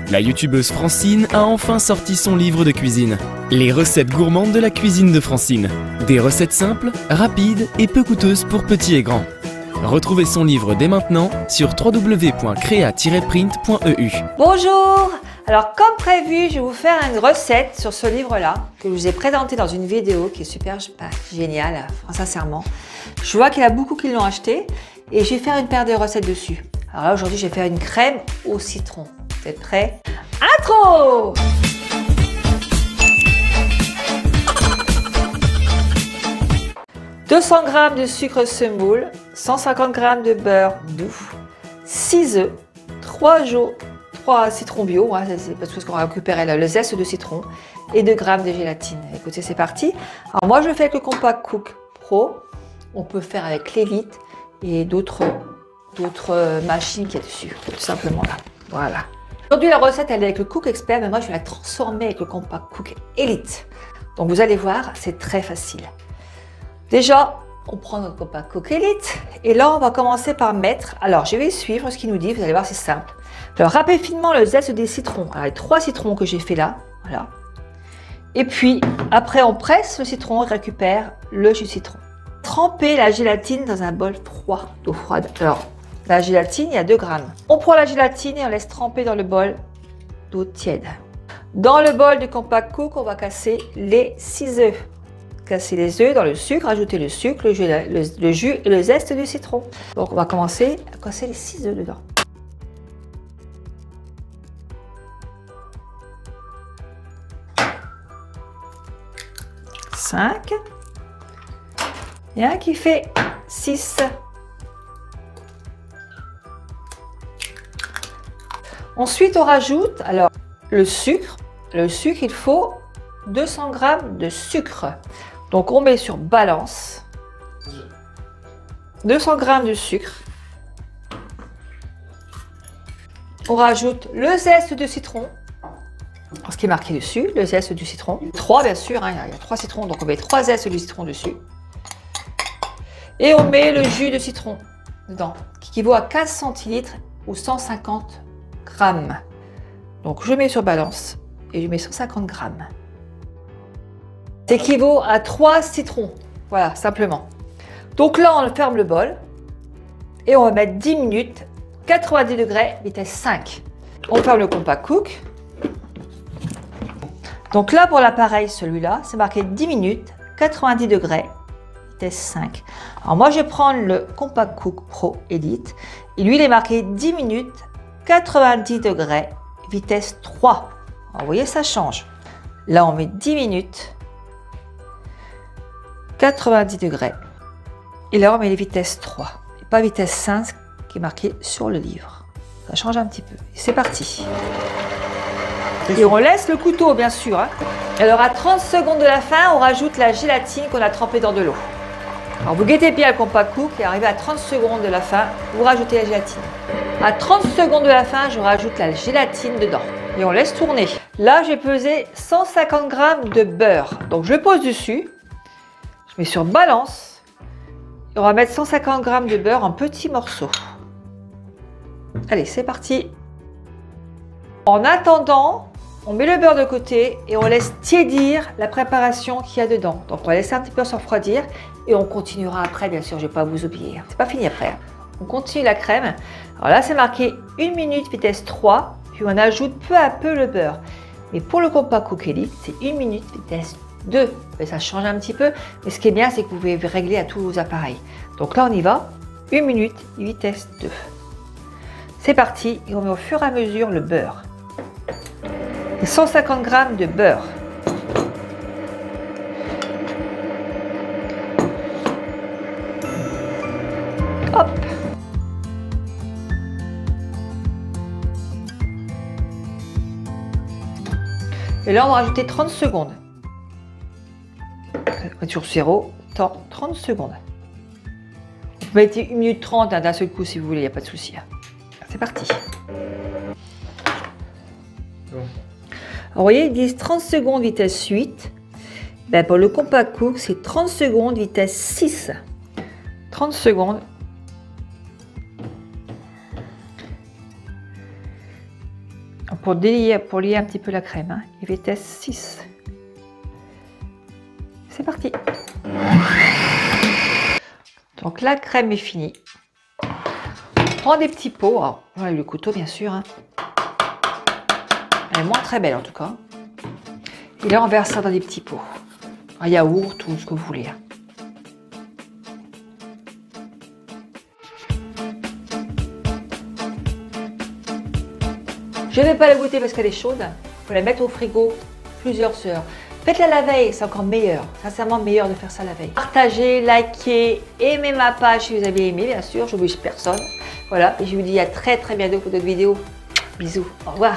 La youtubeuse Francine a enfin sorti son livre de cuisine. Les recettes gourmandes de la cuisine de Francine. Des recettes simples, rapides et peu coûteuses pour petits et grands. Retrouvez son livre dès maintenant sur www.crea-print.eu. Bonjour! Alors comme prévu, je vais vous faire une recette sur ce livre-là que je vous ai présenté dans une vidéo qui est super géniale, sincèrement. Je vois qu'il y a beaucoup qui l'ont acheté et je vais faire une paire de recettes dessus. Alors là aujourd'hui, je vais faire une crème au citron. Vous êtes prêts? Intro! « 200 g de sucre semoule, 150 g de beurre doux, 6 œufs, 3 citrons bio, hein, c'est parce qu'on va récupérer le zeste de citron, et 2 g de gélatine. » Écoutez, c'est parti. Alors moi, je fais avec le Compact Cook Pro. On peut faire avec l'Elite et d'autres machines qu'il y a dessus, tout simplement là. Voilà. Aujourd'hui, la recette, elle est avec le Cook Expert, mais moi, je vais la transformer avec le Compact Cook Elite. Donc, vous allez voir, c'est très facile. Déjà, on prend notre Compact Cook Elite et là, on va commencer par mettre. Alors, je vais suivre ce qu'il nous dit. Vous allez voir, c'est simple. Alors, râpez finement le zeste des citrons. Alors, les 3 citrons que j'ai fait là, voilà. Et puis, après, on presse le citron et récupère le jus de citron. Trempez la gélatine dans un bol froid, d'eau froide. Alors, la gélatine, il y a 2 grammes. On prend la gélatine et on laisse tremper dans le bol d'eau tiède. Dans le bol du Compact Cook, on va casser les 6 œufs. Casser les œufs dans le sucre, ajouter le sucre, le jus et le zeste du citron. Donc, on va commencer à casser les 6 œufs dedans. Cinq. Il y a un qui fait 6. Ensuite, on rajoute alors le sucre. Le sucre, il faut 200 g de sucre. Donc, on met sur balance 200 g de sucre. On rajoute le zeste de citron. Ce qui est marqué dessus, le zeste du citron. 3 bien sûr, hein, il y a 3 citrons, donc on met 3 zestes de citron dessus. Et on met le jus de citron dedans, qui équivaut à 15 centilitres ou 150 grammes. Donc je mets sur balance et je mets 150 grammes. Ça équivaut à 3 citrons, voilà, simplement. Donc là, on ferme le bol et on va mettre 10 minutes, 90 degrés, vitesse 5. On ferme le Compact Cook. Donc là, pour l'appareil, celui-là, c'est marqué 10 minutes, 90 degrés, vitesse 5. Alors moi, je vais prendre le Compact Cook Pro Elite. Et lui, il est marqué 10 minutes, 90 degrés, vitesse 3. Alors, vous voyez, ça change. Là, on met 10 minutes, 90 degrés. Et là, on met les vitesses 3. Et pas vitesse 5 qui est marqué sur le livre. Ça change un petit peu. Et c'est parti. Et on laisse le couteau, bien sûr. Hein. Alors, à 30 secondes de la fin, on rajoute la gélatine qu'on a trempée dans de l'eau. Alors, vous guettez bien le Compact Cook et arrivé à 30 secondes de la fin, vous rajoutez la gélatine. À 30 secondes de la fin, je rajoute la gélatine dedans. Et on laisse tourner. Là, j'ai pesé 150 g de beurre. Donc, je le pose dessus. Je mets sur balance. Et on va mettre 150 g de beurre en petits morceaux. Allez, c'est parti. En attendant, on met le beurre de côté et on laisse tiédir la préparation qu'il y a dedans. Donc, on va laisser un petit peu se refroidir et on continuera après, bien sûr, je ne vais pas vous oublier. C'est pas fini après. On continue la crème. Alors là, c'est marqué 1 minute vitesse 3, puis on ajoute peu à peu le beurre. Mais pour le Compact Cook Elite, c'est 1 minute vitesse 2. Et ça change un petit peu, mais ce qui est bien, c'est que vous pouvez régler à tous vos appareils. Donc là, on y va. 1 minute vitesse 2. C'est parti et on met au fur et à mesure le beurre. 150 g de beurre. Hop. Et là, on va rajouter 30 secondes. Sur 0, 30 secondes. Vous mettez 1 minute 30 d'un seul coup si vous voulez, il n'y a pas de souci. C'est parti. Alors, vous voyez, ils disent 30 secondes vitesse 8. Ben, pour le Compact Cook, c'est 30 secondes vitesse 6. 30 secondes. pour lier un petit peu la crème. Hein. Et vitesse 6. C'est parti. Donc la crème est finie. On prend des petits pots. Alors, voilà le couteau bien sûr. Hein. Elle est moins très belle en tout cas. Et là on verse ça dans des petits pots. Un yaourt ou ce que vous voulez. Hein. Je ne vais pas la goûter parce qu'elle est chaude. Il faut la mettre au frigo plusieurs heures. Faites-la la veille, c'est encore meilleur. Sincèrement meilleur de faire ça la veille. Partagez, likez, aimez ma page si vous avez aimé, bien sûr. Je n'oblige personne. Voilà, et je vous dis à très bientôt pour d'autres vidéos. Bisous, au revoir.